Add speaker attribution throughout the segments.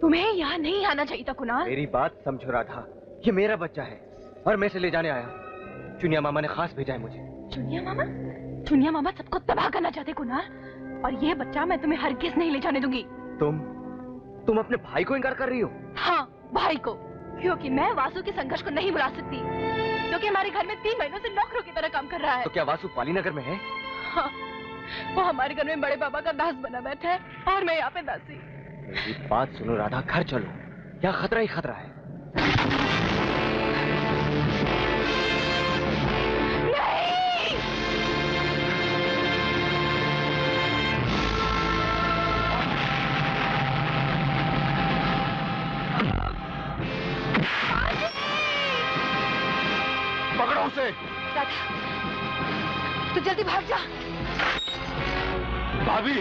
Speaker 1: तुम्हें यहाँ नहीं आना चाहिए था कुणाल।
Speaker 2: मेरी बात समझो राधा, ये मेरा बच्चा है और मैं इसे ले जाने आया। चुनिया मामा ने खास भेजा है मुझे।
Speaker 1: चुनिया मामा? चुनिया मामा सबको तबाह करना चाहते कुणाल, और ये बच्चा मैं तुम्हें हरगिज नहीं ले जाने दूंगी।
Speaker 2: तुम अपने भाई को इनकार कर रही हो?
Speaker 1: हाँ, भाई को, क्योंकि मैं वासु के संघर्ष को नहीं बुला सकती, क्योंकि हमारे घर में 3 महीनों से नौकरों की तरह काम कर रहा है।
Speaker 2: तो क्या वासु पाली नगर में है?
Speaker 1: हाँ, वो हमारे घर में बड़े बाबा का दास बना बैठा है और मैं यहाँ पे दासी।
Speaker 2: मेरी बात सुनो राधा, घर चलो, यहाँ खतरा ही खतरा है।
Speaker 3: पकड़ो उसे।
Speaker 1: राधा, तू जल्दी भाग जा।
Speaker 3: भाभी,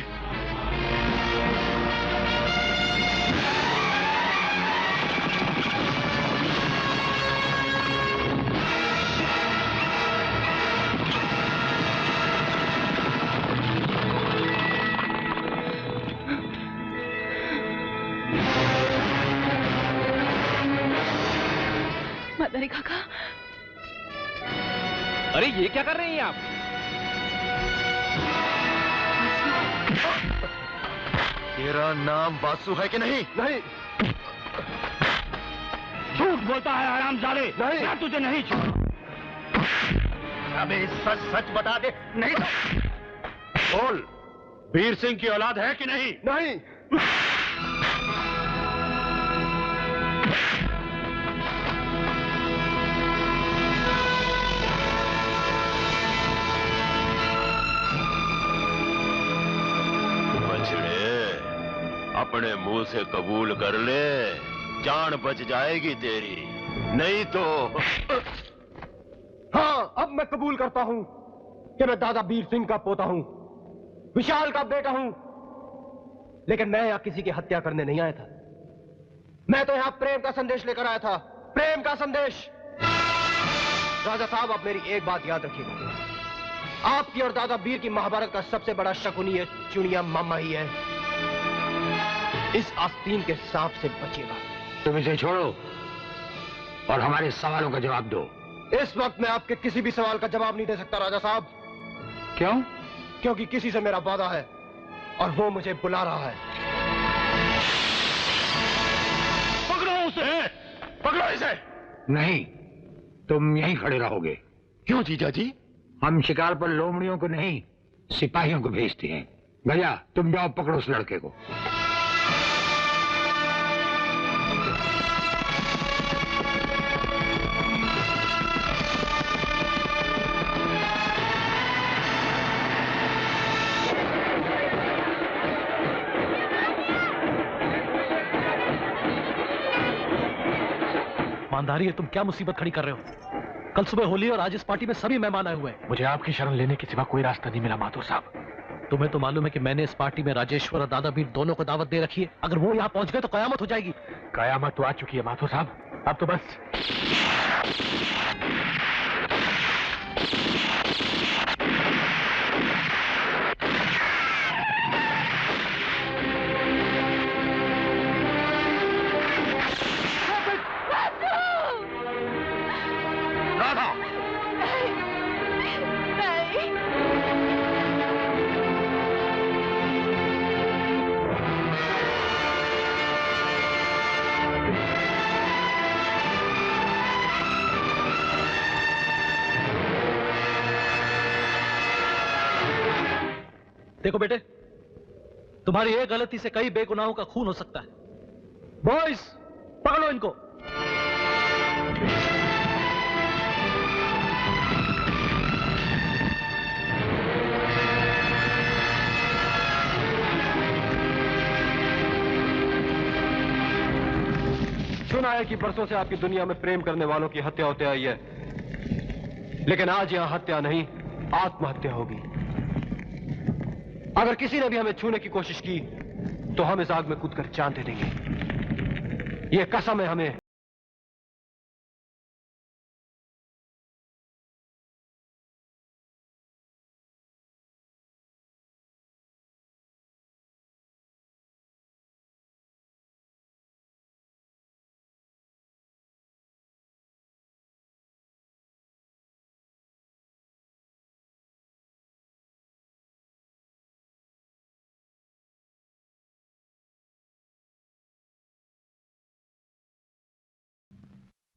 Speaker 1: मदरी काका।
Speaker 2: अरे ये क्या कर रही हैं आप?
Speaker 3: तेरा नाम वासु है कि नहीं?
Speaker 2: नहीं।
Speaker 3: झूठ बोलता है हरामजादे।
Speaker 2: नहीं।
Speaker 3: मैं तुझे नहीं छोड़। अबे सच सच बता दे, नहीं तो बोल, वीर सिंह की औलाद है कि नहीं?
Speaker 2: नहीं।
Speaker 3: अपने मुंह से कबूल कर ले, जान बच जाएगी तेरी, नहीं तो।
Speaker 2: हाँ, अब मैं कबूल करता हूँ कि मैं दादा वीर सिंह का पोता हूँ, विशाल का बेटा हूँ, लेकिन मैं यहाँ किसी की हत्या करने नहीं आया था। मैं तो यहाँ प्रेम का संदेश लेकर आया था, प्रेम का संदेश। राजा साहब, आप मेरी एक बात याद रखिएगा, आपकी और दादा वीर की महाभारत का सबसे बड़ा शकुनी है चुनिया मामा ही है। इस आस्तीन के सांप से बचेगा।
Speaker 4: तुम इसे छोड़ो और हमारे सवालों का जवाब दो।
Speaker 2: इस वक्त मैं आपके किसी भी सवाल का जवाब नहीं दे सकता राजा साहब।
Speaker 4: क्यों?
Speaker 2: क्योंकि किसी से मेरा वादा है और वो मुझे बुला रहा है।
Speaker 3: पकड़ो उसे, पकड़ो इसे।
Speaker 4: नहीं, तुम यहीं खड़े रहोगे।
Speaker 3: क्यों जीजा जी?
Speaker 4: हम शिकार पर लोमड़ियों को नहीं, सिपाहियों को भेजते हैं। भैया, तुम जाओ, पकड़ो उस लड़के को।
Speaker 5: ईमानदारी है, तुम क्या मुसीबत खड़ी कर रहे हो? कल सुबह होली और आज इस पार्टी में सभी मेहमान आए हुए हैं।
Speaker 4: मुझे आपकी शरण लेने के सिवा कोई रास्ता नहीं मिला माथुर साहब।
Speaker 5: तुम्हें तो मालूम है कि मैंने इस पार्टी में राजेश्वर और दादा वीर दोनों को दावत दे रखी है। अगर वो यहाँ पहुंच गए तो कयामत हो जाएगी।
Speaker 4: कयामत तो आ चुकी है माथुर साहब, अब तो बस।
Speaker 5: देखो बेटे, तुम्हारी एक गलती से कई बेगुनाहों का खून हो सकता है। बॉयज, पकड़ो इनको।
Speaker 2: सुना है कि परसों से आपकी दुनिया में प्रेम करने वालों की हत्या होते आई है, लेकिन आज यहां हत्या नहीं, आत्महत्या होगी। अगर किसी ने भी हमें छूने की कोशिश की तो हम इस आग में कूदकर जान दे देंगे। ये कसम है हमें।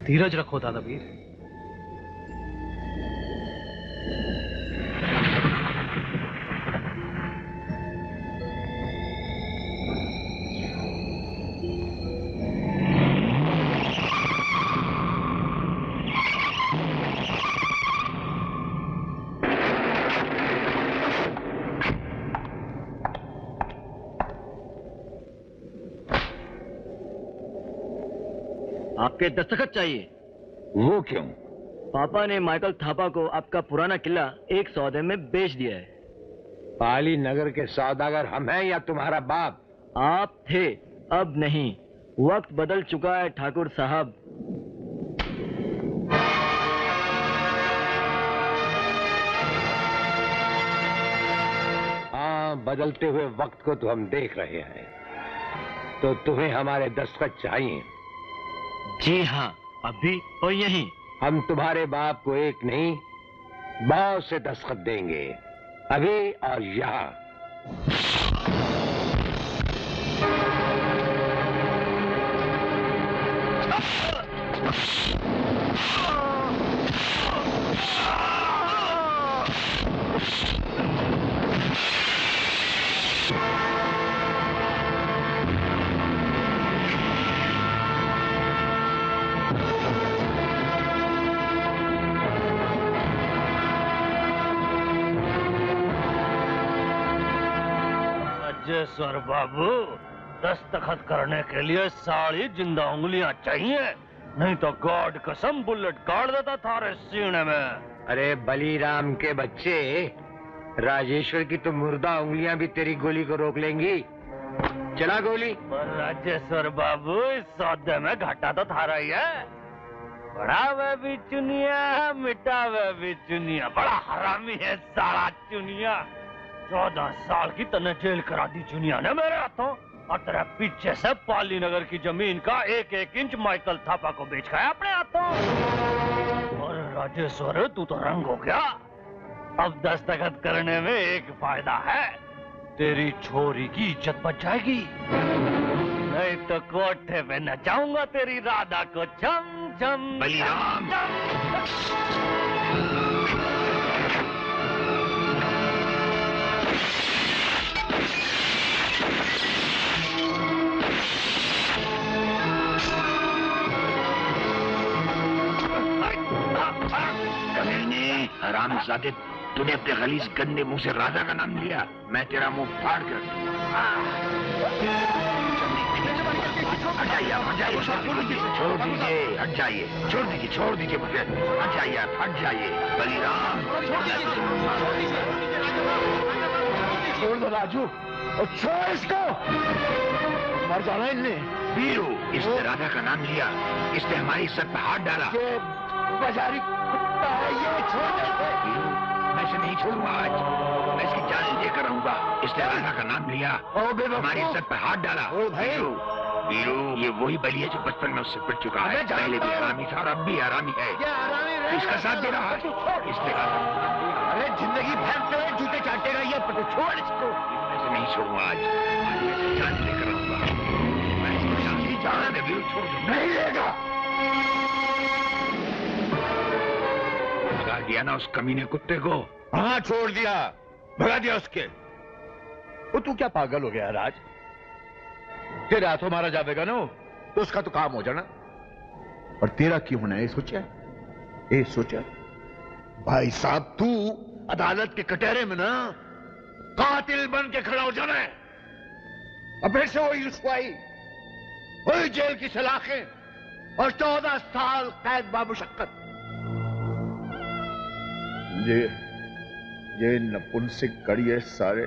Speaker 5: धीरज रखो दादावीर।
Speaker 6: आपके दस्तखत चाहिए।
Speaker 4: वो क्यों?
Speaker 6: पापा ने माइकल थापा को आपका पुराना किला एक सौदे में बेच दिया है।
Speaker 4: पाली नगर के सौदागर हम हैं या तुम्हारा बाप?
Speaker 6: आप थे, अब नहीं। वक्त बदल चुका है ठाकुर साहब।
Speaker 4: हाँ, बदलते हुए वक्त को तो हम देख रहे हैं। तो तुम्हें हमारे दस्तखत चाहिए?
Speaker 6: जी हाँ, अभी और यहीं।
Speaker 4: हम तुम्हारे बाप को एक नहीं, बहुत से दस्तखत देंगे, अभी और यहाँ।
Speaker 3: राजेश्वर बाबू, दस्तखत करने के लिए सारी जिंदा उंगलियां चाहिए, नहीं तो गॉड कसम बुलेट काट देता थारे सीने में।
Speaker 4: अरे बलीराम के बच्चे, राजेश्वर की तो मुर्दा उंगलियां भी तेरी गोली को रोक लेंगी। चला गोली।
Speaker 3: पर राजेश्वर बाबू, इस सौदे में घाटा तो थारा ही है। बड़ा वे भी चुनिया, मिटा वे भी चुनिया, बड़ा हरामी है साला चुनिया। 14 साल की तने जेल करा दी चुनिया ने मेरे हाथों, और तेरे पीछे से पाली नगर की जमीन का 1-1 इंच माइकल थापा को बेच खाया अपने हाथों। और राजेश्वर, तू तो रंग हो गया। अब दस्तखत करने में एक फायदा है, तेरी छोरी की इज्जत बच जाएगी। नहीं तो कोठे पे नचाऊंगा तेरी राधा को छम छम।
Speaker 4: बलिराम। हरामजादे, तूने अपने गलीज गंदे मुंह से राधा का नाम लिया, मैं तेरा मुंह फाड़ कर दूंगा। हट जाइए, छोड़ दीजिए, हट जाइए, छोड़ दीजिए मुझे, हट जाइए, बलिराम। छोड़ दो राजू, और छोड़ इसको, मर जाना इनने। वीरू, इसने राधा का नाम लिया, इसने हमारी सर पर हाथ डाला। बाजारी कुत्ता है ये, छोड़ दे। वीरू, मैं इसे नहीं छोड़ूंगा आज, मैं इसकी जान लेकर रहूंगा। इसने राधा का नाम लिया, हमारी सर पर हाथ डाला। वीरू, ये वही बलि है जो बचपन में उससे पिट चुका है। पहले भी हरामी था और अब भी हरामी है। इसका साथ दे रहा है। इसने अरे जिंदगी भर तेरे जूते चाटेगा ये, छोड़ इसको। मैं नहीं छोड़ूंगा आज मैं इसकी जान लेकर रहूंगा। मैं इसकी जान ही जान है, वीरू छोड़ दो। नहीं लेगा। भगा दिया ना उस कमीने कुत्ते को?
Speaker 3: हाँ, छोड़ दिया, भगा दिया उसके। वो तू क्या पागल हो गया राज? तेरे हाथों मारा जाएगा ना तो उसका तो काम हो जाना, और तेरा क्यों होना है ये सोचा? भाई साहब, तू अदालत के कटहरे में ना कातिल बन के खड़ा हो जाना है, और फिर से वही रुसवाई, वही जेल की सलाखें और 14 साल कैद बामुशक्कत। ये नपुंसक कड़िए सारे,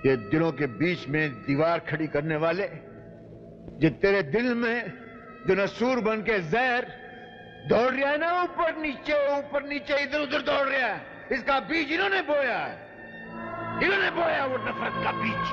Speaker 3: ये दिलों के बीच में दीवार खड़ी करने वाले, जो तेरे दिल में जो नसूर बन के जहर दौड़ रहा है ना, ऊपर नीचे इधर उधर दौड़ रहा है, इसका बीज इन्होंने बोया है, इन्होंने बोया वो नफरत का बीज।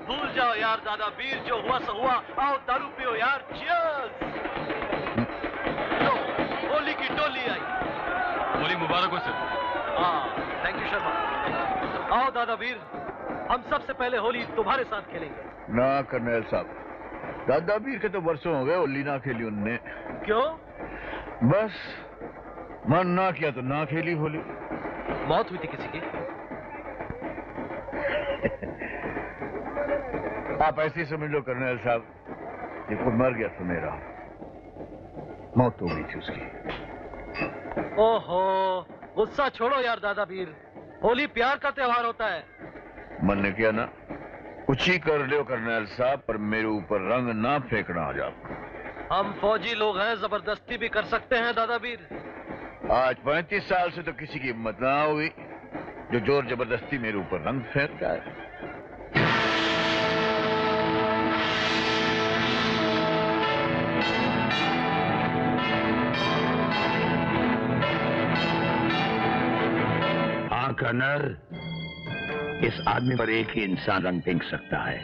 Speaker 5: भूल जाओ यार दादा वीर, जो हुआ सो हुआ। आओ दारू पियो यार, चीयर्स। लो, होली की टोली आई।
Speaker 7: होली मुबारक हो सर।
Speaker 5: हाँ, थैंक यू शर्मा। आओ दादा वीर, हम सबसे पहले होली तुम्हारे साथ खेलेंगे।
Speaker 4: ना कर्नल साहब, दादा वीर के तो वर्षों हो गए होली ना खेली उनने।
Speaker 5: क्यों?
Speaker 4: बस मन ना किया तो ना खेली होली।
Speaker 5: मौत हुई थी किसी की?
Speaker 4: आप ऐसे ही समझ लो कर्नल साहब, ये कोई मर गया तो मेरा, मौत हो गई थी उसकी।
Speaker 5: ओहो, गुस्सा छोड़ो यार दादा वीर, होली प्यार का त्योहार होता है।
Speaker 4: मन ने किया ना, कुछ ही कर लो कर्नल साहब, पर मेरे ऊपर रंग ना फेंकना आज आप।
Speaker 5: हम फौजी लोग हैं, जबरदस्ती भी कर सकते हैं दादा वीर।
Speaker 4: आज 35 साल से तो किसी की हिम्मत ना हुई जो जोर जबरदस्ती मेरे ऊपर रंग फेंकता है।
Speaker 8: हाँ कर्नल, इस आदमी पर एक ही इंसान रंग फेंक सकता है।